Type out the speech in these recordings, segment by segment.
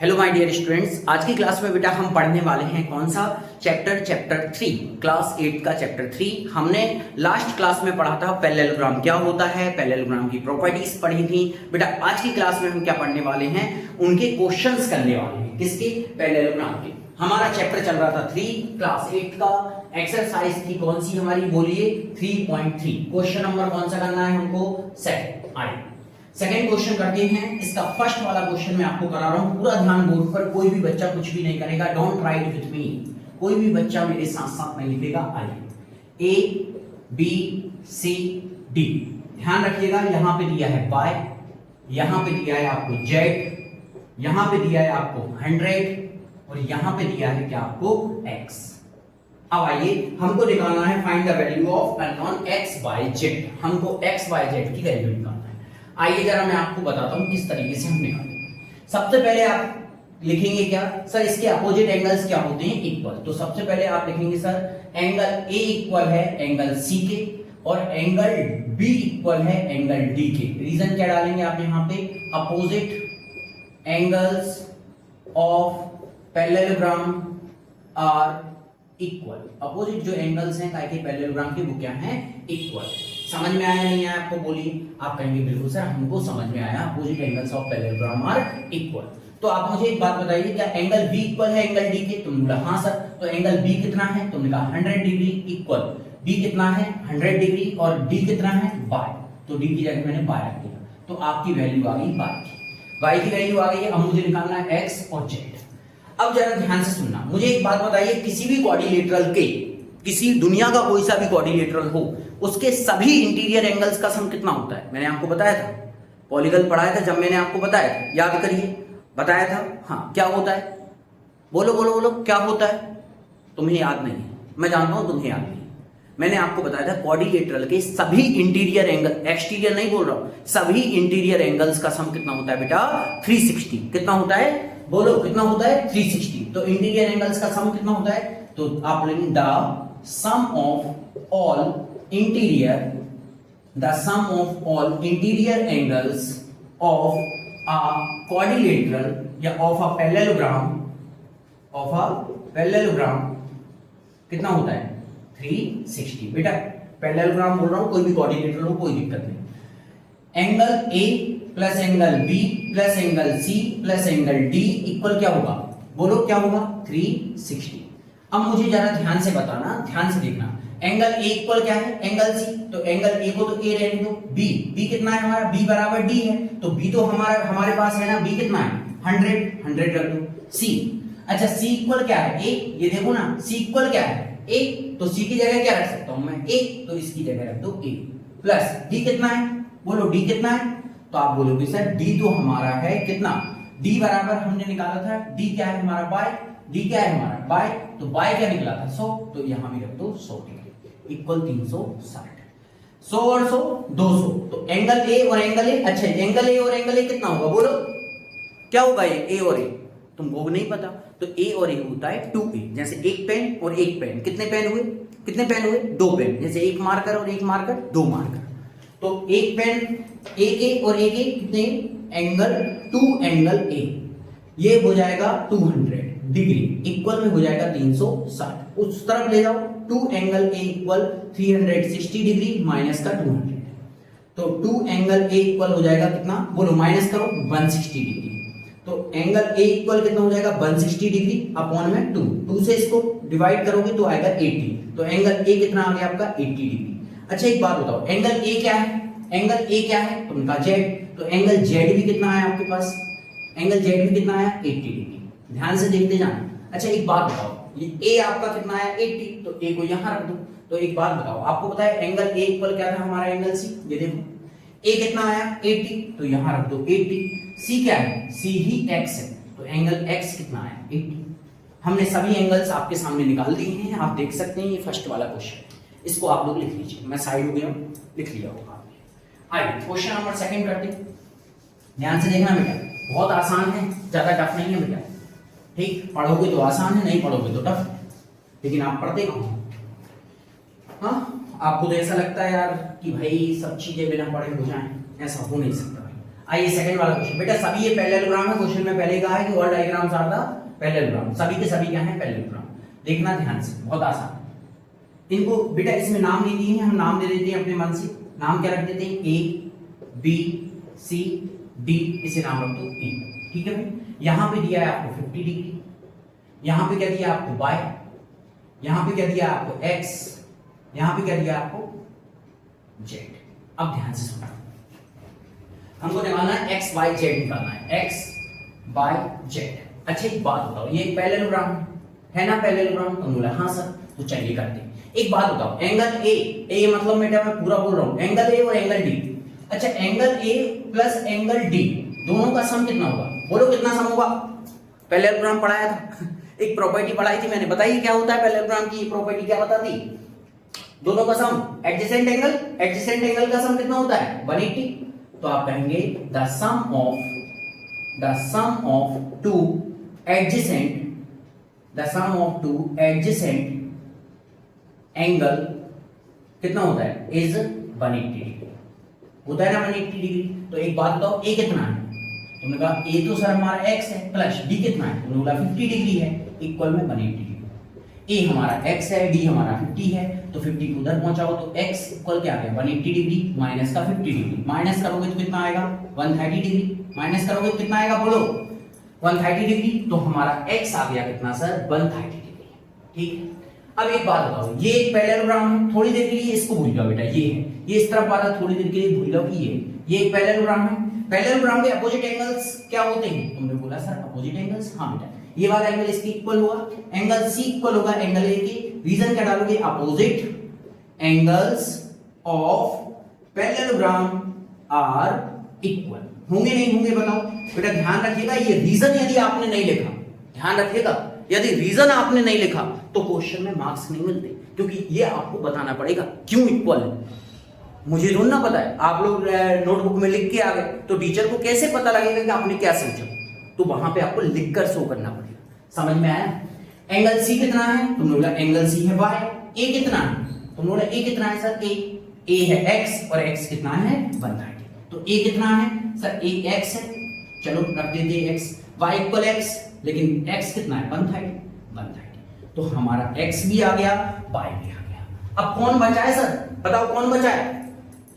Hello my dear students, आज की class में बेटा हम पढ़ने वाले हैं कौन सा चैप्टर 3 क्लास 8 का चैप्टर 3। हमने लास्ट क्लास में पढ़ा था पैरेललोग्राम क्या होता है, पैरेललोग्राम की प्रॉपर्टीज पढ़ी थी। बेटा आज की क्लास में हम क्या पढ़ने वाले हैं, उनके क्वेश्चंस करने वाले हैं। किसके? पैरेललोग्राम के। हमारा चैप्टर चल रहा था 3 क्लास 8 का। एक्सरसाइज थी कौन सी हमारी, बोलिए 3.3। क्वेश्चन नंबर कौन सा करना है हमको? सेकंड क्वेश्चन करते हैं। इसका फर्स्ट वाला क्वेश्चन मैं आपको करा रहा हूं, पूरा ध्यान बोर्ड पर, कोई भी बच्चा कुछ भी नहीं करेगा। डोंट राइट विथ मी, कोई भी बच्चा मेरे साथ साथ नहीं लिखेगा। आइए, ए बी सी डी, ध्यान रखिएगा। यहां पे दिया है y, यहां पे दिया है आपको z, यहां पे दिया है आपको 100 और यहां पे दिया है क्या आपको x। अब आइए, हमको निकालना है find the value of unknown x y z। हमको x y z की वैल्यू निकालना है। आइए जरा मैं आपको बताता हूं किस तरीके से हम निकालेंगे। सबसे पहले आप लिखेंगे क्या सर, इसके अपोजिट एंगल्स क्या होते हैं? इक्वल। तो सबसे पहले आप लिखेंगे सर एंगल ए इक्वल है एंगल सी के और एंगल बी इक्वल है एंगल डी के। रीजन क्या डालेंगे आप यहां पे? Opposite angles of parallelogram are equal. Opposite जो एंगल्स हैं पैरेललोग्राम के वो क्या हैं? इक्वल। समझ में आया नहीं आया आपको? बोलिए। आप कहेंगे बिल्कुल सर हमको समझ में आया, opposite angles of parallelogram are equal. तो आप मुझे एक बात बताइए, क्या एंगल बी इक्वल है एंगल डी के? तुमने बोला हां सर। तो एंगल बी कितना है? तुमने कहा 100 डिग्री इक्वल। बी कितना है? 100 डिग्री और डी कितना है? बाय। तो डी की जगह मैंने बाय रख दिया, तो आपकी वैल्यू आ गई बाय की। बाय की वैल्यू आ गई है। अब मुझे निकालना है एक्स और जेड। अब जरा ध्यान से सुनना, मुझे एक बात बताइए, किसी भी क्वाड्रिलेटरल के, किसी दुनिया का कोई सा भी क्वाड्रिलेटरल हो, उसके सभी इंटीरियर एंगल्स का सम कितना होता है? मैंने आपको बताया था, पॉलीगन पढ़ाया था जब मैंने आपको बताया था, याद करिए, बताया था। हाँ, क्या होता है? बोलो बोलो बोलो, क्या होता है? तुम्हें याद नहीं है, मैं जानता हूं तुम्हें याद नहीं है। मैंने आपको बताया था क्वाड्रिलेटरल के सभी इंटीरियर एंगल, एक्सटीरियर नहीं बोल रहा हूं, सभी इंटीरियर एंगल्स का सम कितना होता है बेटा? 360। कितना होता है? बोलो कितना होता है? 360। तो इंटीरियर एंगल्स का सम कितना होता है? तो आप बोलेंगे the sum of all interior, the sum of all interior angles of a quadrilateral या of a parallelogram, of a parallelogram कितना होता है? 360। बेटा पैरेललोग्राम बोल रहा हूं, कोई भी क्वाड्रिलेटरल हो कोई दिक्कत नहीं। Angle A plus angle B plus angle C plus angle D equal क्या होगा? बोलो क्या होगा? 360। अब मुझे जरा ध्यान से बताना, ध्यान से देखना। एंगल ए इक्वल क्या है? Angle C. तो एंगल ए को तो ए रहने दो। बी कितना है हमारा? बी बराबर डी है, तो बी तो हमारे पास है ना। बी कितना है? 100 रख दो। सी, अच्छा सी इक्वल क्या है? ए। ये देखो ना, सी इक्वल क्या है? ए। तो सी की जगह क्या रख सकता हूं मैं? ए। तो इसकी जगह रख दो ए। प्लस डी कितना है? बोलो डी कितना है? तो आप बोलोगे सर डी तो हमारा है कितना? डी बराबर हमने निकाला था, डी क्या है हमारा? बाय। डी क्या है हमारा? बाय। तो बाय क्या निकला था? 100। तो यहां भी रख दो 100 डिग्री इक्वल 360। 100 और 100 200। तो एंगल ए और एंगल ए, अच्छा एंगल ए और एंगल ए कितना होगा? बोलो क्या होगा? ये ए और ए तुमको नहीं पता, तो ए और ए होता है 2a। जैसे एक पेन और एक पेन, कितने पेन हुए? कितने पेन हुए? 2 पेन। जैसे एक मार्कर और एक मार्कर, 2 मार्कर। तो एक पेन एक ए और एक ए कितने? एंगल 2 एंगल ए, ये हो जाएगा 200 डिग्री इक्वल में हो जाएगा 360। उस तरफ ले जाओ, 2 angle A equal 360 degree minus का 200। तो 2 एंगल ए इक्वल हो जाएगा कितना? बोलो माइनस करो, 160 डिग्री। तो एंगल ए इक्वल कितना हो जाएगा? 160 डिग्री अपॉन में 2 से इसको डिवाइड करोगे तो आएगा 80। तो एंगल ए कितना आ गया आपका? 80 डिग्री। अच्छा एक बात बताओ, एंगल ए क्या है? एंगल ए क्या है? तुमने कहा जेड। तो एंगल जेड भी कितना है आपके पास? एंगल जेड भी कितना है? 80 डिग्री। ध्यान से देखते जाना। अच्छा एक बात बताओ, ये ए आपका कितना है? 80। तो ए को यहां रख दो। तो एक बात बताओ, आपको पता है एंगल ए इक्वल क्या था हमारा? Angle C. ये देखो ए कितना आया? 80। तो यहां रख दो 80। सी क्या है? सी ही एक्स है, तो एंगल एक्स कितना आया? 80। हमने सभी एंगल्स आपके सामने निकाल दिए हैं, आप देख सकते हैं। ये फर्स्ट वाला क्वेश्चन, इसको आप लोग लिख लीजिए। मैं साइड हो गया हूं, लिख लिया होगा आपने। आइए क्वेश्चन नंबर 2 करते हैं। ध्यान से देखना बेटा, बहुत आसान है, ज्यादा टफ नहीं है बेटा। ठीक, पढ़ोगे तो आसान है, नहीं पढ़ोगे तो टफ है, लेकिन आप पढ़ते कहां हो? हाँ, आपको तो ऐसा लगता है यार कि भाई सब चीजें बिना पढ़े हो जाएं, ऐसा हो नहीं सकता भाई। आइए सेकंड वाला क्वेश्चन। बेटा सभी ये पैरेललोग्राम है, क्वेश्चन में पहले कहा है कि all diagrams are the parallelogram, सभी के सभी क्या है पैरेललोग्राम। देखना ध्यान से, बहुत आसान। इनको बेटा इसमें नाम नहीं दिए हैं, हम नाम दे देते हैं अपने मन से। नाम क्या रख देते हैं, ए बी सी डी, इसे नाम रख दो ई, ठीक है भाई। यहां पे दिया है आपको 50 डिग्री, यहां पे क्या दिया आपको y, यहां पे क्या दिया आपको x, यहां पे क्या दिया आपको z। अब ध्यान से सुनना, हमको निकालना है x y z निकालना है, x y z। अच्छा एक बात बताओ, ये एक पैरेललोग्राम है ना, पैरेललोग्राम। तो बोला हाँ सर, तो चलिए करते हैं। एक बात बताओ, एंगल ए मतलब बेटा मैं पूरा बोल रहा हूं, एंगल ए और एंगल डी। अच्छा angle A plus angle D दोनों का सम कितना होगा, बोलो कितना सम होगा। पैरेललोग्राम पढ़ाया था एक प्रॉपर्टी पढ़ाई थी मैंने, बताइए क्या होता है पैरेललोग्राम की प्रॉपर्टी, क्या बताती, दोनों का सम एडजेसेंट एंगल का सम कितना होता है 180। तो आप कहेंगे the sum of two adjacent angle कितना होता है इज 180 डिग्री, होता है ना 180 डिग्री। तो एक बात बताओ, ए कितना है, तुमने कहा ए तो सर हमारा x है, प्लस डी कितना है, तुमने बोला 50 डिग्री है, इक्वल में 180 डिग्री। ए हमारा x है, डी हमारा 50 है, तो 50 को उधर पहुंचाओ तो x इक्वल क्या आ गया 180 डिग्री माइनस का 50 डिग्री, माइनस करोगे तो कितना आएगा 130 डिग्री, माइनस करोगे तो कितना आएगा बोलो 130 डिग्री। तो हमारा x आ गया कितना सर 130 डिग्री, ठीक है। अब एक बात बताओ, ये एक पैरेललोग्राम है, थोड़ी देर के लिए इसको भूल जाओ बेटा, ये है, ये इस तरफ वाला थोड़ी देर के लिए भूल जाओ कि ये एक पैरेललोग्राम है। पैरेललोग्राम के अपोजिट एंगल्स क्या होते हैं, तुमने बोला सर अपोजिट एंगल्स, हाँ बेटा ये वाला एंगल इसके इक्वल होगा, एंगल सी इक्वल होगा एंगल ए के, रीजन क्या डालोगे opposite angles of parallelogram are equal, होंगे नहीं होंगे बताओ बेटा। ध्यान रखिएगा ये रीजन यदि आपने नहीं लिखा, ध्यान रखिएगा यदि रीजन आपने नहीं लिखा तो क्वेश्चन में मार्क्स नहीं मिलते, क्योंकि ये आपको बताना पड़ेगा क्यों इक्वल है। मुझे ढूंढना पता है, आप लोग नोटबुक में लिख के आ गए तो टीचर को कैसे पता लगेगा कि आपने क्या समझा, तो वहां पे आपको लिखकर शो करना पड़ेगा। समझ में आया। एंगल सी कितना है, तुमने बोला एंगल सी है y, ए कितना है, तुमने बोला ए कितना है सर ए है x और x कितना है 130, तो ए कितना है सर ए x है, चलो रख देते x, y इक्वल x, लेकिन x कितना है 130, तो हमारा x भी आ गया y भी आ गया। अब कौन बचा है सर, बताओ कौन बचा है,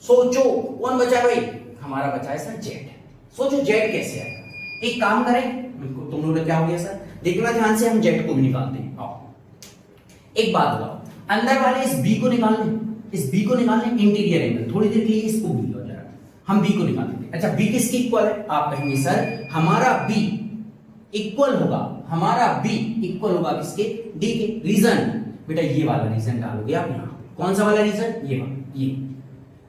सोचो कौन बचा है भाई, हमारा बचा है सर z। सोचो z कैसे आएगा, एक काम करें, तुम लोग क्या हो गया सर, देखना ध्यान से, हम z को भी निकालते हैं। आओ एक बात बताओ, अंदर वाले इस b को निकालने इंटीरियर एंगल, थोड़ी देर के लिए इसको भूल जाओ जरा, हम b को निकाल देते हैं। अच्छा b किसके इक्वल है, आप कहेंगे सर हमारा b इक्वल होगा किसके, d के। रीजन बेटा ये वाला रीजन डालोगे आप यहाँ, कौन सा वाला रीजन, ये वाला, ये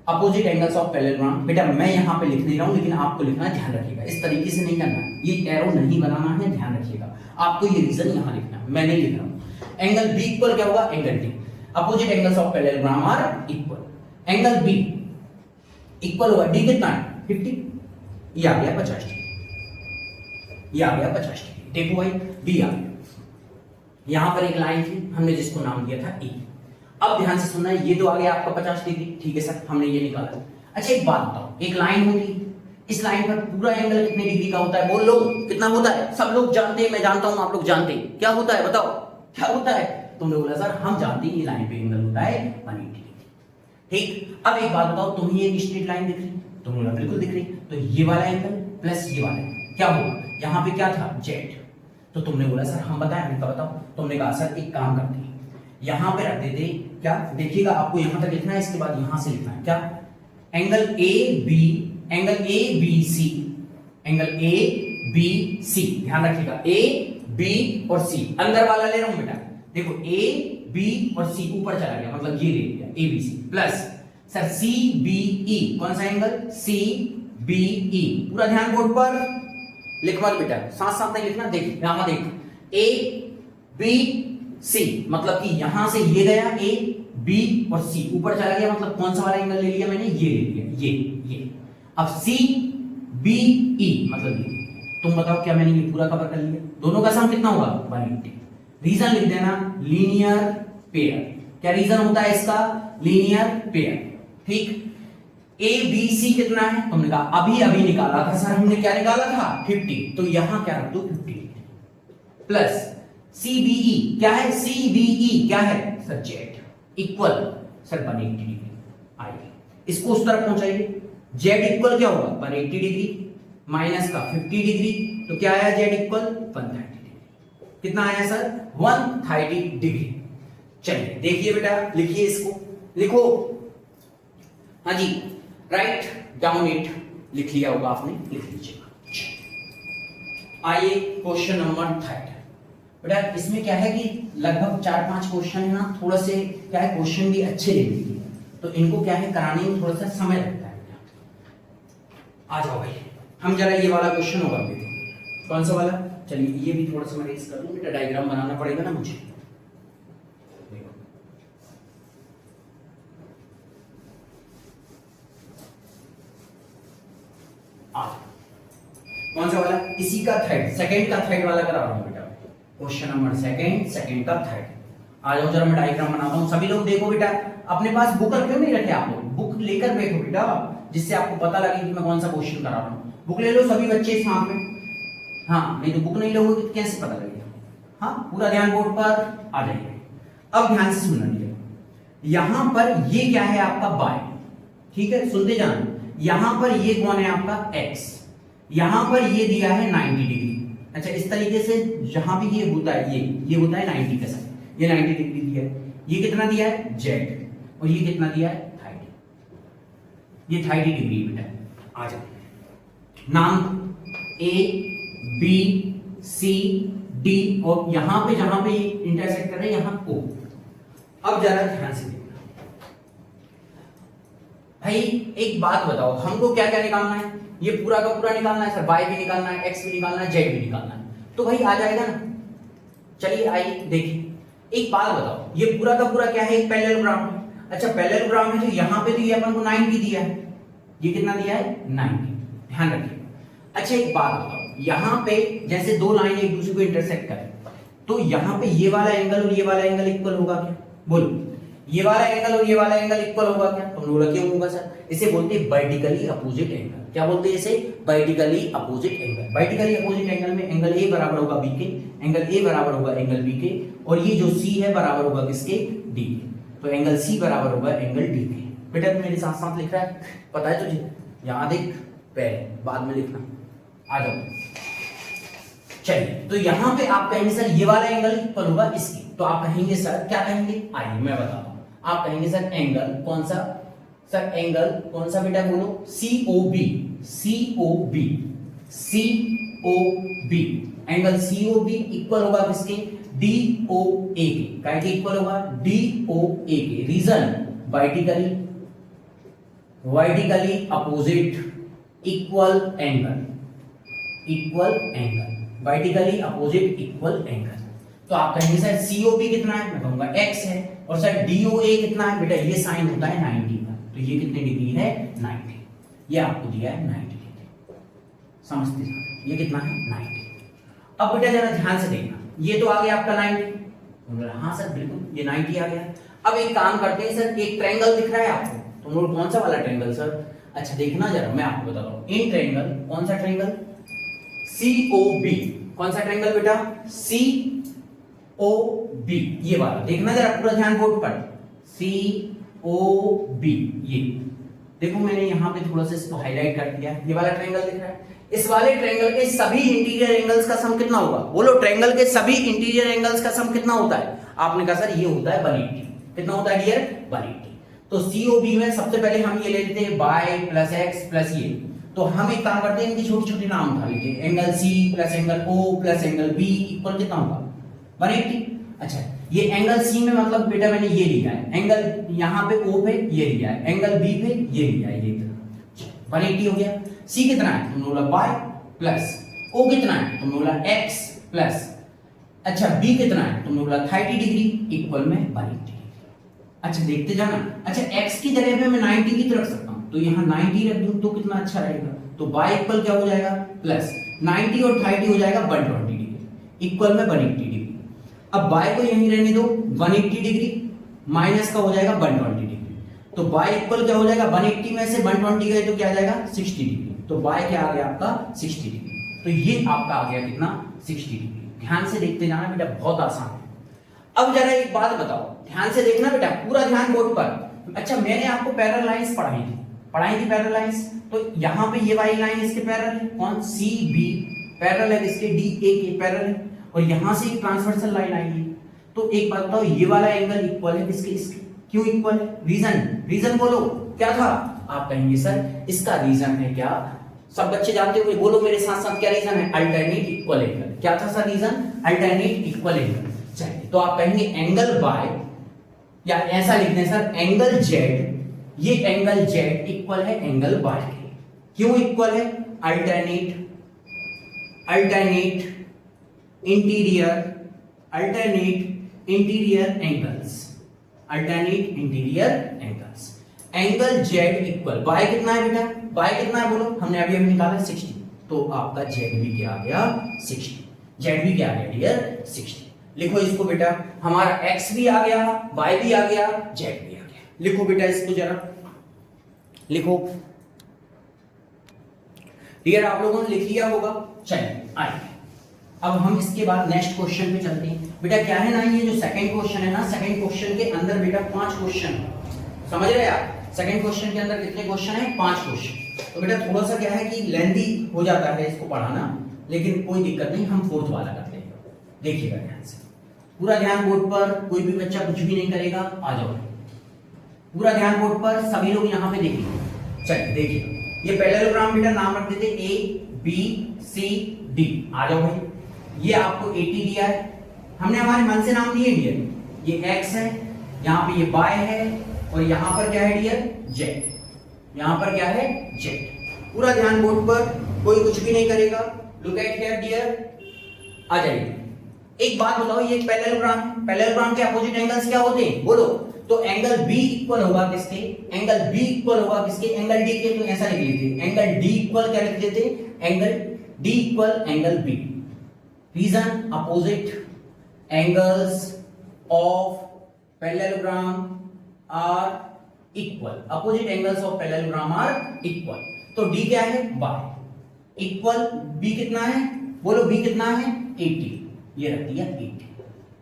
अपोजिट एंगल्स ऑफ पैरेललोग्राम। बेटा मैं यहाँ पे लिख नहीं रहा हूँ, लेकिन आपको लिखना ध्यान रखिएगा, इस तरीके से नहीं करना है, ये एरो नहीं बनाना है, ध्यान रखिएगा, आपको ये रीजन यहाँ लिखना है, मैं नहीं लिख रहा हूँ। एंगल बी इक्वल क्या होगा angle D, opposite angles of parallelogram are equal, angle B equal होगा डी कितना है 50, ये आ गया 50 डिग्री, ये आ गया 50 डिग्री, देखो भाई डी आ गया। यहां पर एक लाइन थी, हमने जिसको नाम दिया था ई। अब ध्यान से सुनना, ये तो आ गया आपका 50 डिग्री, ठीक है सर, हमने ये निकाला। अच्छा एक बात बताओ, एक लाइन होगी, इस लाइन पर पूरा एंगल कितने डिग्री का होता है, बोल लो कितना होता है, सब लोग जानते हैं, मैं जानता हूं, आप लोग जानते हैं, क्या होता है बताओ, क्या होता है, तुमने बोला सर हम जानते हैं ये लाइन पे एंगल होता है 180 डिग्री, ठीक। अब एक बात बताओ, तुम्हें एक स्ट्रेट लाइन दिख रही, तुमने बोला बिल्कुल दिख रही, तो ये वाला एंगल प्लस ये वाला क्या होगा, यहाँ पे क्या था जेड, तो तुमने बोला सर हम बताएं, हमने कहा बताओ, तुमने कहा सर एक काम करते हैं, यहां पे रख देते, क्या देखिएगा आपको यहां तक लिखना है, इसके बाद यहां से लिखना है क्या, एंगल ए बी सी, ध्यान रखिएगा ए बी और सी, अंदर वाला ले रहा हूं बेटा, देखो ए बी और सी ऊपर चला गया, मतलब ये ले लिया A B C, plus sir C B E, कौन सा एंगल सी बी ई, पूरा ध्यान बोर्ड पर लिख मत बेटा, साथ साथ नहीं लिखना, देख यहां देख ए बी सी, मतलब कि यहां से ये गया ए बी और सी ऊपर चला गया, मतलब कौन सा वाला एंगल ले लिया मैंने, ये ले लिया, ये। अब सी बी ई मतलब ये, तुम बताओ क्या मैंने ये पूरा कवर कर लिया, दोनों का सम कितना होगा 180। रीजन लिख देना लीनियर पेयर, क्या रीजन होता है इसका, लीनियर पेयर, ठीक। ए बी सी कितना है तुमने कहा अभी अभी निकाला था सर, हमने क्या निकाला था 50, तो यहां क्या रख दो 50 डिग्री प्लस सीबीई क्या है, सीबीई क्या है sir Z equal sir 180 degree. आइए इसको उस तरफ पहुंचाइए, जेड इक्वल क्या होगा 180 डिग्री माइनस का 50 डिग्री, तो क्या आया जेड इक्वल 130 डिग्री। कितना आया सर 130 डिग्री। चलिए देखिए बेटा, लिखिए इसको, लिखो, हाँ जी राइट डाउन इट, लिख लिया होगा आपने, लिख लीजिएगा। आइए क्वेश्चन नंबर 3 बेटा, इसमें क्या है कि लगभग 4-5 क्वेश्चन है ना, थोड़ा से क्या है क्वेश्चन भी अच्छे ले लीजिए, तो इनको क्या है कराने में थोड़ा सा समय लगता है। आ जाओ भाई, हम जरा ये वाला क्वेश्चन होगा देखो, कौन सा वाला, चलिए ये भी थोड़ा सा मैं रेस कर लूं बेटा, डायग्राम बनाना पड़ेगा ना मुझे। कौन सा वाला, इसी का थर्ड, सेकंड का थर्ड वाला करा रहा हूं बेटा, क्वेश्चन नंबर सेकंड का थर्ड। आ जाओ जरा मैं डायग्राम बनाता हूं, सभी लोग देखो बेटा, अपने पास बुक क्यों नहीं रखे आप लोग, बुक लेकर बैठो बेटा, जिससे आपको पता लगे कि मैं कौन सा क्वेश्चन करा रहा हूं। बुक ले लो सभी बच्चे इस हाथ में, हाँ नहीं तो बुक नहीं लोगे तो कैसे पता लगेगा। हाँ पूरा ध्यान बोर्ड पर आ जाइए। अब ध्यान से सुनना लिया, यहां पर ये क्या है आपका बाय, ठीक है सुनते जाना, यहां पर ये कौन है आपका एक्स, यहां पर ये दिया है 90 डिग्री। अच्छा इस तरीके से जहां भी ये होता है, ये होता है 90 के साथ, ये 90 डिग्री दिया है, ये कितना दिया है जेड, और ये कितना दिया है 30, ये 30 डिग्री बेटा। आ जाओ नाम ए बी सी डी, और यहां पे जहां पे इंटरसेक्ट कर रहे हैं यहां ओ। अब जरा ध्यान से देखना भाई, एक बात बताओ, हमको क्या क्या निकालना है, ये पूरा का पूरा निकालना है सर, y भी निकालना है, x भी निकालना है, z भी निकालना है, तो भाई आ जाएगा ना। चलिए आइए देखिए, एक बात बताओ, ये पूरा का पूरा क्या है, एक पैरेललोग्राम है। अच्छा पैरेललोग्राम है तो यहाँ पे तो ये अपन को 90 दिया है, ये कितना दिया है 90, ध्यान रखिए। अच्छा एक बात बताओ, यहाँ पे जैसे दो लाइन एक दूसरे को इंटरसेक्ट करें, तो यहाँ पे ये वाला एंगल और ये वाला एंगल इक्वल होगा क्या, बोलो ये वाला एंगल और ये वाला एंगल इक्वल होगा क्या, तुम लोग क्यों होगा सर, इसे बोलते हैं वर्टिकली अपोजिट एंगल। क्या बोलते हैं इसे, vertically opposite angle. Vertically opposite angle में एंगल ए बराबर होगा बी के, एंगल ए बराबर होगा एंगल बी के, और ये जो सी है बराबर होगा किसके, डी के, तो एंगल सी बराबर होगा एंगल डी के। बेटा तू मेरे साथ साथ लिख रहा है, पता है तुझे, यहाँ देख पहले बाद में लिखना। आ जाओ चलिए, तो यहाँ पे आप कहेंगे सर ये वाला एंगल इक्वल होगा इसके, तो आप कहेंगे सर क्या कहेंगे, आइए मैं बताता हूँ। आप कहेंगे सर एंगल कौन सा, सर एंगल कौन सा बेटा बोलो, COB, COB, COB, angle COB equal होगा किसके, DOA के, काय के इक्वल होगा DOA के। Reason vertically opposite equal angle, vertically opposite equal angle. तो आप कहेंगे सर COB कितना है, मैं कहूंगा x है, और सर DOA कितना है बेटा, ये साइन होता है 90 का, तो ये कितने डिग्री है 90, ये आपको दिया है 90 डिग्री, समझते हैं ये कितना है 90। अब बेटा जरा ध्यान से देखना, ये तो आ गया आपका 90, हाँ सर बिल्कुल ये 90 आ गया। अब एक काम करते हैं सर, एक ट्रायंगल दिख रहा है आपको, तुम लोग कौन सा वाला ट्रायंगल सर, अच्छा देखना जरा मैं आपको बताता हूँ, इन ट्रायंगल कौन सा ट्रायंगल, COB, कौन सा ट्रायंगल बेटा, COB, ये वाला देखना जरा पूरा ध्यान बोर्ड पर, COB, ये देखो मैंने यहाँ पे थोड़ा सा इसको हाईलाइट कर दिया, ये वाला ट्रायंगल दिख रहा है, इस वाले ट्रायंगल के सभी इंटीरियर एंगल्स का सम कितना होगा, बोलो ट्रायंगल के सभी इंटीरियर एंगल्स का सम कितना होता है, आपने कहा सर ये होता है 180, कितना होता है डियर 180। तो COB में सबसे पहले हम ये ले लेते हैं y प्लस x प्लस ये, तो हम एक काम करते हैं इनकी छोटी छोटी नाम उठा लीजिए, angle C plus angle O plus angle B equal कितना होगा 180। अच्छा ये एंगल C में मतलब बेटा मैंने ये लिया है, एंगल यहाँ पे O पे ये लिया है, एंगल B पे ये लिया है, ये 180 हो गया। C कितना है, तुम बोला y प्लस O कितना है, तुम बोला x प्लस, अच्छा B कितना है, तुम बोला 30 डिग्री इक्वल में 180। अच्छा देखते जाना, अच्छा x की जगह पे मैं 90 की तरफ रख सकता हूँ, तो यहाँ 90 रख दूं तो कितना अच्छा रहेगा, तो y इक्वल क्या हो जाएगा प्लस 90 और 30 हो जाएगा 120 डिग्री इक्वल में 180 डिग्री। अब y को यहीं रहने दो 180 डिग्री माइनस का हो जाएगा 120 डिग्री, तो y इक्वल क्या हो जाएगा, 180 में से 120 गए तो क्या आ जाएगा 60 डिग्री। तो y क्या आ गया आपका 60 डिग्री। तो ये आपका आ गया कितना 60 डिग्री। ध्यान से देखते जाना बेटा, बहुत आसान है। अब जरा एक बात बताओ, ध्यान से देखना बेटा, पूरा ध्यान बोर्ड पर। अच्छा मैंने आपको पैरेलल लाइंस पढ़ाई थी पैरेलल लाइंस। तो यहां पे ये वाली लाइन इसके पैरेलल है, कौन, सी बी पैरेलल है इसके, डी ए के पैरेलल है, और यहां से एक ट्रांसवर्सल लाइन आई है। तो एक बात बताओ, ये वाला एंगल इक्वल है इसके, क्यों इक्वल है, रीजन बोलो क्या था। आप कहेंगे सर इसका रीजन है क्या, सब बच्चे जानते हुए बोलो मेरे साथ साथ, क्या रीजन है, अल्टरनेट इक्वल एंगल। क्या था sir reason, alternate equal angle. चलिए तो आप कहेंगे एंगल बाय, या ऐसा लिखते हैं सर एंगल जेड, ये एंगल जेड इक्वल है एंगल बाय के। क्यों इक्वल है, alternate interior angles, angle Z equal bye कितना है बेटा, बाय कितना है बोलो, हमने अभी निकाला 60। तो आपका जेड भी क्या आ गया 60, जेड भी क्या आ गया डियर 60। लिखो इसको बेटा, हमारा x भी आ गया, y भी आ गया, z भी आ गया। लिखो बेटा इसको जरा लिखो, डियर आप लोगों ने लिख लिया होगा। चलिए आइए अब हम इसके बाद नेक्स्ट क्वेश्चन पे चलते हैं। बेटा क्या है ना, ये जो सेकंड क्वेश्चन है ना, सेकंड क्वेश्चन के अंदर बेटा 5 क्वेश्चन, समझ रहे हैं आप, सेकंड क्वेश्चन के अंदर कितने क्वेश्चन है, 5 क्वेश्चन। तो बेटा थोड़ा सा क्या है कि लेंथी हो जाता है इसको पढ़ाना, लेकिन कोई दिक्कत नहीं, हम फोर्थ वाला करते हैं। देखिएगा ध्यान से, पूरा ध्यान बोर्ड पर, कोई भी बच्चा कुछ भी नहीं करेगा, आ जाओ पूरा ध्यान बोर्ड पर, सभी लोग यहाँ पे देखिए। चलिए देखिए, ये पैरेललोग्राम बेटा नाम रख देते ए बी सी डी, आ जाओ भाई। ये आपको 80 दिया है, हमने हमारे मन से नाम दिए डियर, ये x है, यहाँ पे ये y है, और यहाँ पर क्या है डियर z, यहाँ पर क्या है z। पूरा ध्यान बोर्ड पर, कोई कुछ भी नहीं करेगा। लुक एट हियर डियर, आ जाइए। एक बात बताओ, ये पैरेललोग्राम के अपोजिट एंगल्स क्या होते हैं बोलो। तो एंगल B इक्वल होगा किसके, एंगल B इक्वल होगा किसके, एंगल D के। तो ऐसा लिख लीजिए, एंगल D इक्वल क्या लिख देते, angle D equal angle B। Reason, opposite angles of parallelogram are equal, opposite angles of parallelogram are equal. तो D क्या है y इक्वल, B कितना है बोलो, B कितना है 80, ये रख दिया 80,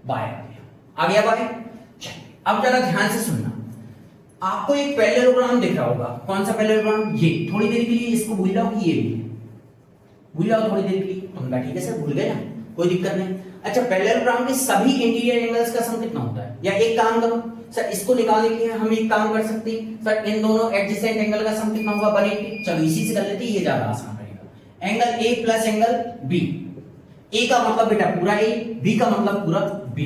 बाय आ गया बाय। अब जरा ध्यान से सुनना, आपको एक पैरेललोग्राम दिख रहा होगा, कौन सा पैरेललोग्राम, ये। थोड़ी देर के लिए इसको भूल जाओ कि ये भी है, भूल जाओ थोड़ी देर के लिए, तुम ठीक है सर भूल गए ना, कोई दिक्कत नहीं। अच्छा पैरेललोग्राम के सभी इंटीरियर एंगल्स का सम कितना होता है, या एक काम करो सर, इसको निकालने के लिए हम एक काम कर सकते हैं सर, इन दोनों एडजेसेंट एंगल का सम कितना होगा 180। चलो इसी से कर लेते हैं, ये ज्यादा आसान रहेगा। Angle A plus angle B, A का मतलब बेटा पूरा A, B का मतलब पूरा B,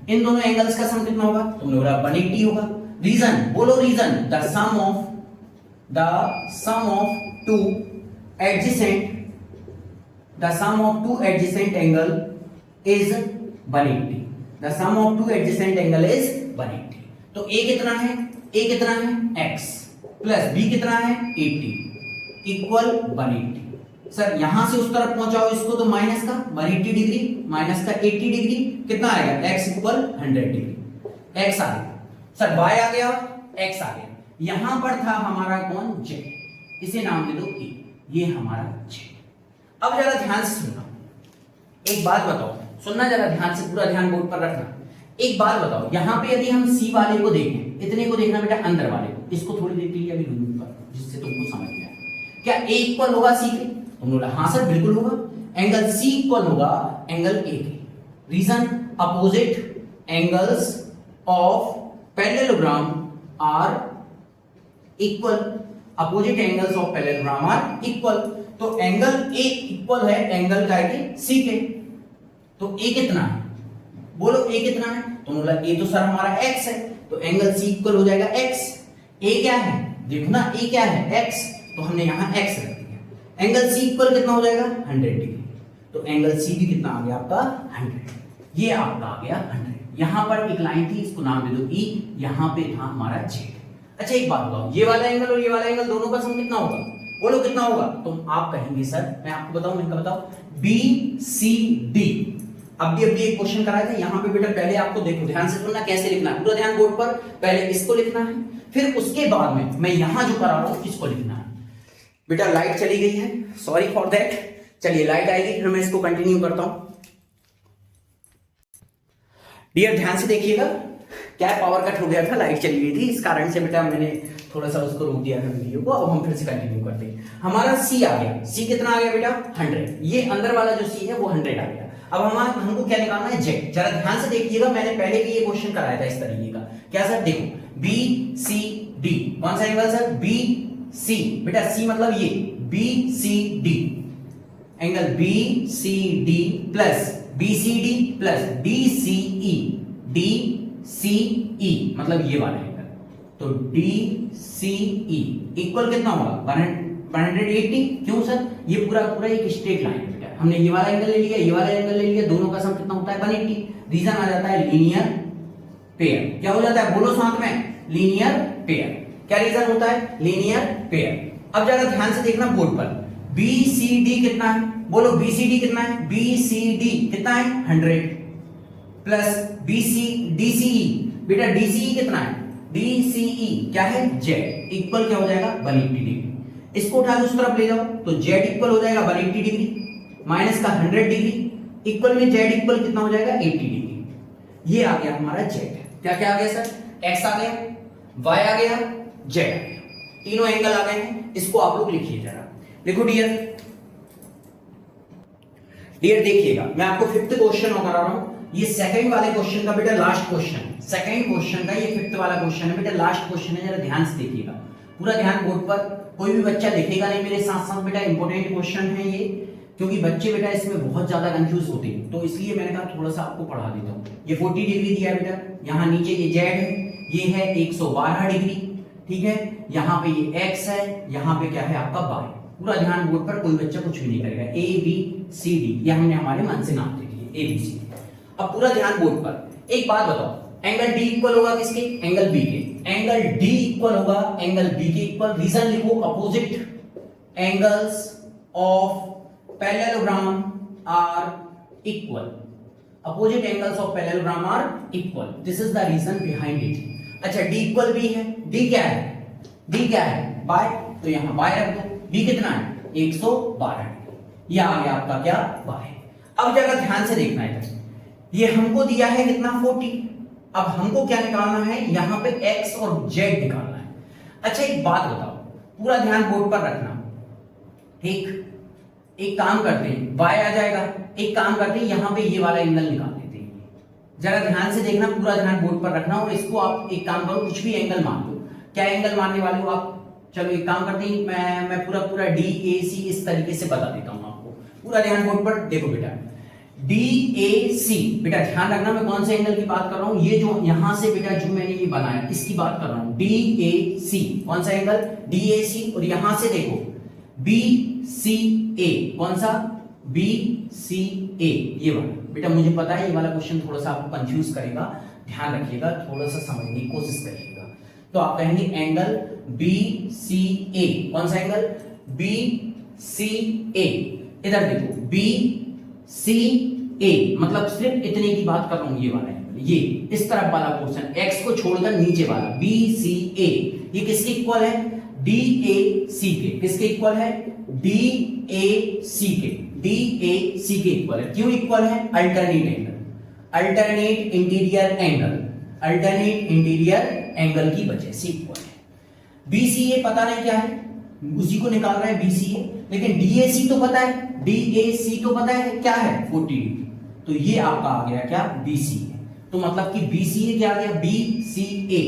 इन दोनों एंगल्स का सम कितना होगा, तुमने बोला 180 होगा। रीजन बोलो, reason the sum of two adjacent angle is 180, the sum of two adjacent angle is 180। तो A कितना है, A कितना है x प्लस B कितना है 80 इक्वल 180। सर यहां से उस तरफ पहुंचाओ इसको, तो माइनस का 180 डिग्री माइनस का 80 डिग्री कितना आएगा, x इक्वल 100 डिग्री, x आ गया सर, y आ गया, x आ गया। यहां पर था हमारा कौन z, इसे नाम दे दो e, ये हमारा z। अब जरा ध्यान से सुनना, एक बात बताओ, सुनना जरा ध्यान से, पूरा ध्यान बोर्ड पर रखना। एक बात बताओ, यहां पे यदि हम C वाले को देखें, इतने को देखना बेटा अंदर वाले को, इसको थोड़ी देर के लिए अभी रूम पर, जिससे तुमको समझ में आए। क्या A इक्वल होगा C के, तुमने बोला हाँ सर बिल्कुल होगा। एंगल C इक्वल होगा एंगल A के। Reason, opposite angles of parallelogram are equal, opposite angles of parallelogram are equal. तो एंगल A इक्वल है एंगल का के C के। तो A कितना है बोलो, A कितना है, तुमने बोला A तो सर हमारा x है, तो एंगल C इक्वल हो जाएगा x। A क्या है देखो ना, A क्या है x, तो हमने यहां x रख दिया। एंगल C इक्वल कितना हो जाएगा 100 डिग्री, तो एंगल C भी कितना आ गया आपका 100, ये आपका आ गया 100। यहां पर एक लाइन थी, इसको नाम दे दो E, यहां पे था हमारा Z। अच्छा एक बात बताओ, ये वाला एंगल और ये वाला एंगल दोनों का सम कितना होगा बोलो, कितना होगा। तो आप कहेंगे सर मैं आपको बताऊं, इनका बताओ BCD। अब भी एक क्वेश्चन कराया था, यहां पे बेटा पहले आपको देखो ध्यान से सुनना कैसे लिखना है, पूरा ध्यान बोर्ड पर, पहले इसको लिखना है, फिर उसके बाद में मैं यहां जो करा रहा हूं इसको लिखना है। बेटा लाइट चली गई है, सॉरी फॉर दैट। चलिए लाइट आएगी फिर मैं इसको कंटिन्यू करता हूं। डियर ध्यान से देखिएगा, क्या पावर कट हो गया था, लाइट चली गई थी, इस कारण से बेटा मैंने थोड़ा सा उसको रोक दिया था वीडियो को। अब हम फिर से कंटिन्यू करते हैं। हमारा सी आ गया, सी कितना आ गया बेटा 100, ये अंदर वाला जो सी है वो 100 आ गया। अब हमको क्या निकालना है जेड। जरा ध्यान से देखिएगा, मैंने पहले भी ये क्वेश्चन कराया था इस तरीके का। क्या सर, देखो बी सी डी, कौन सा एंगल सर, बी सी, बेटा सी मतलब ये B C D, angle B C D plus B C D plus D C E, D C E मतलब ये वाला एंगल, तो डी सी ई इक्वल कितना होगा 180। क्यों सर, ये पूरा पूरा एक स्ट्रेट लाइन है बेटा, हमने ये वाला एंगल ले लिया, ये वाला एंगल ले लिया, दोनों का सम कितना होता है 180। रीजन आ जाता है लीनियर पेयर। क्या हो जाता है, बोलो साथ में, लीनियर पेयर। क्या रीजन होता है, लीनियर पेयर। अब जरा ध्यान से देखना बोर्ड पर, बी सी डी कितना है, बोलो बी सी डी कितना है, बी सी डी कितना है 100 plus B C D C E, बेटा डी सी ई कितना है, डी सी ई क्या है जेड, इक्वल क्या हो जाएगा 180 डिग्री। इसको उठा के उस तरफ ले जाओ तो जेड इक्वल हो जाएगा 180 डिग्री माइनस का 100 डिग्री, इक्वल में जेड इक्वल कितना हो जाएगा 80 डिग्री। ये आ गया हमारा जेड। क्या क्या आ गया सर, एक्स आ गया, वाई आ गया, जेड आ गया, तीनों एंगल आ गए हैं। इसको आप लोग लिखिए जरा, देखो डियर देखिएगा, मैं आपको फिफ्थ क्वेश्चन करा रहा हूं। ये सेकंड वाले क्वेश्चन का बेटा लास्ट क्वेश्चन, सेकंड क्वेश्चन का ये फिफ्थ वाला क्वेश्चन है बेटा, लास्ट क्वेश्चन है। जरा ध्यान से देखिएगा, पूरा ध्यान बोर्ड पर, कोई भी बच्चा देखेगा नहीं मेरे साथ साथ बेटा, इंपॉर्टेंट क्वेश्चन है ये, क्योंकि बच्चे बेटा इसमें बहुत ज्यादा कंफ्यूज होते हैं, तो इसलिए मैंने कहा थोड़ा सा आपको पढ़ा देता हूं। ये 40 डिग्री दिया है बेटा, यहाँ नीचे ये जेड है, ये है 112 डिग्री, ठीक है, यहाँ पे ये एक्स है, यहाँ पे क्या है आपका वाई। पूरा ध्यान बोर्ड पर, कोई बच्चा कुछ भी नहीं करेगा। ए बी सी डी ये हमने हमारे मन से नाम दे दिए, ए बी सी। अब पूरा ध्यान बोर्ड पर। एक बात बताओ, एंगल डी इक्वल होगा किसके, एंगल बी के। एंगल डी इक्वल होगा एंगल बी के इक्वल। रीजन लिखो, opposite angles of parallelogram are equal. Opposite angles of parallelogram are equal, this is the reason behind it. अच्छा डी इक्वल बी है, D क्या है, D क्या है बाय, तो यहां बाय रख दो। डी कितना है 112, ये आ गया आपका क्या बाय। अब जरा ध्यान से देखना है, ये हमको दिया है कितना 40। अब हमको क्या निकालना है, यहां पे x और z निकालना है। अच्छा एक बात बताओ, पूरा ध्यान बोर्ड पर रखना, ठीक। एक काम करते हैं, y आ जाएगा, एक काम करते हैं यहां पे ये वाला एंगल निकाल देते हैं। जरा ध्यान से देखना, पूरा ध्यान बोर्ड पर रखना, और इसको आप एक काम करो, कुछ भी एंगल मान लो। क्या एंगल मानने वाले हो आप, चलो एक काम करते हैं, मैं पूरा डी ए सी इस तरीके से बता देता हूं आपको। पूरा ध्यान बोर्ड पर देखो बेटा, डी ए सी, बेटा ध्यान रखना मैं कौन से एंगल की बात कर रहा हूं, ये जो यहां से बेटा जो मैंने ये बनाया इसकी बात कर रहा हूं। डी ए सी कौन सा एंगल, डी ए सी, और यहां से देखो बी सी ए, कौन सा बी सी ए, ये वाला। बेटा मुझे पता है ये वाला क्वेश्चन थोड़ा सा आपको कंफ्यूज करेगा, ध्यान रखिएगा, थोड़ा सा समझने की कोशिश करिएगा। तो आप कहेंगे एंगल बी सी ए, कौन सा एंगल बी सी ए, इधर देखो बी सी ए, मतलब सिर्फ इतने की बात कर रहा हूं, ये वाला एंगल, ये इस तरफ वाला पोर्शन, एक्स को छोड़कर नीचे वाला बी सी ए, ये किसके इक्वल है, डी ए सी के। किसके इक्वल है, डी ए सी के, डी ए सी के इक्वल है। क्यों इक्वल है, alternate angle, alternate interior angle, alternate interior angle की वजह से इक्वल है। बीसीए पता नहीं क्या है, उसी को निकाल रहे हैं बीसीए, लेकिन डीएसी तो पता है, डीएसी तो पता है क्या है 40 डिग्री, तो ये आपका आ गया क्या बीसीए। तो मतलब कि बीसीए क्या आ गया बीसीए,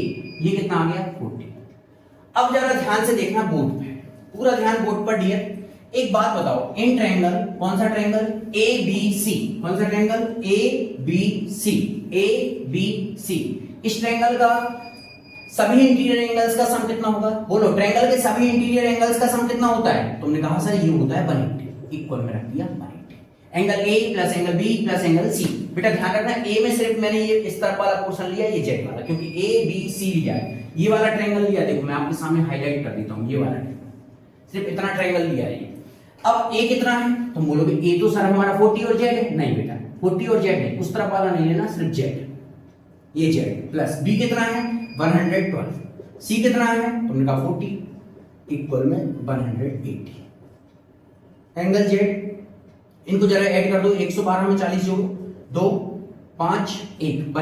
ये कितना आ गया 40। अब जरा ध्यान से देखना बोर्ड पे, पूरा ध्यान बोर्ड पर डियर। एक बात बताओ, इन ट्रायंगल, कौन सा ट्रायंगल ए बी सी, कौन सा triangle A B C, A B C, इस ट्रायंगल का सभी इंटीरियर एंगल्स का सम कितना होगा, बोलो ट्रायंगल के सभी इंटीरियर एंगल्स का सम कितना होता है, तुमने कहा सर ये होता है 180, इक्वल में रख दिया 180। Angle A plus angle B plus angle C, बेटा ध्यान रखना ए में सिर्फ मैंने ये इस तरफ वाला पोर्शन लिया, ये जेड वाला, क्योंकि ए बी सी लिया है, ये वाला ट्रायंगल लिया, देखो मैं आपके सामने हाईलाइट कर देता हूं, ये वाला सिर्फ इतना ट्रायंगल लिया है। अब ए कितना है, तुम बोलोगे ए तो सर हमारा 40 और जेड है, नहीं बेटा 40 और जेड नहीं, उस तरफ वाला नहीं लेना, सिर्फ जेड, ये जेड प्लस बी कितना है 112, सी कितना है, तुमने कहा 40 इक्वल में 180। एंगल जेड, इनको जरा ऐड कर दो, 112 में 40 जोड़ो, 2 5 1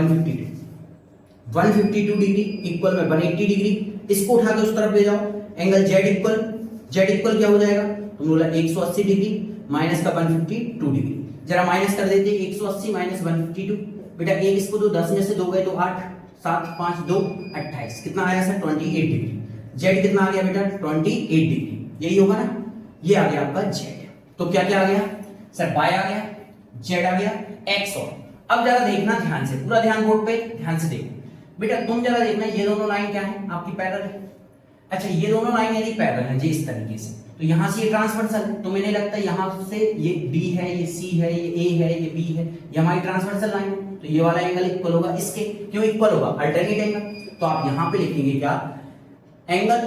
152 डिग्री इक्वल में 180 डिग्री। इसको उठा के उस तरफ ले जाओ, एंगल जेड इक्वल क्या हो जाएगा, तुम बोला 180 डिग्री माइनस का 152 डिग्री। जरा माइनस कर देते, 180 माइनस 152, बेटा एक इसको दो, 10 में से 2 गए तो 8, 7 5 2 28, कितना आया सर 28 डिग्री। जेड कितना आ गया बेटा 28 डिग्री, यही होगा ना, ये आ गया आपका जेड। तो क्या क्या आ गया सर, वाई आ गया, जेड आ गया, एक्स। और अब जरा देखना ध्यान से, पूरा ध्यान बोर्ड पे ध्यान से देखो बेटा, तुम जरा देखना ये दोनों लाइन क्या है आपकी, पैरेलल है। अच्छा ये दोनों लाइन यदि पैरेलल है जी इस तरीके से, तो यहां से ये ट्रांसवर्सल है, तो मैंने लगता है यहां से ये डी है, ये सी है, ये ए है, ये बी है, ये हमारी ट्रांसवर्सल लाइन है, तो ये वाला एंगल इक्वल होगा इसके। क्यों इक्वल होगा, अल्टरनेट एंगल। तो आप यहां पे लिखेंगे क्या, एंगल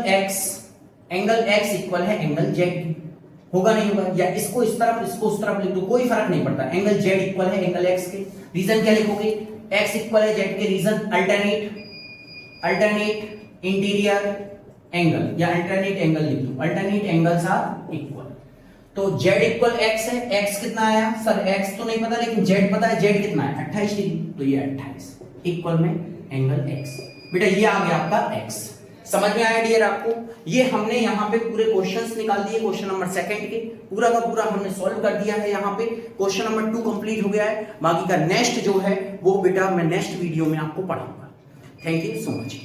एक्स इक्वल है एंगल जेड। होगा नहीं होगा, या इसको इस तरफ इसको उस तरफ लिख दो, कोई फर्क नहीं पड़ता, एंगल जेड इक्वल है एंगल एक्स के। रीजन क्या लिखोगे, एक्स इक्वल है जेड के, रीजन अल्टरनेट इंटीरियर एंगल या अल्टरनेट एंगल लिख दो, अल्टरनेट एंगल्स आर इक्वल। तो जेड इक्वल एक्स है, एक्स कितना आया सर, एक्स तो नहीं पता लेकिन जेड पता है, जेड कितना है 28 डिग्री, तो ये 28 इक्वल में एंगल एक्स। बेटा ये आ गया आपका एक्स, समझ में आया डियर आपको। ये हमने यहाँ पे पूरे क्वेश्चंस निकाल दिए, क्वेश्चन नंबर 2 के पूरा का पूरा हमने सॉल्व कर दिया है। यहाँ पे क्वेश्चन नंबर 2 कंप्लीट हो गया है, बाकी का नेक्स्ट जो है वो बेटा मैं नेक्स्ट वीडियो में आपको पढ़ाऊंगा। Thank you so much.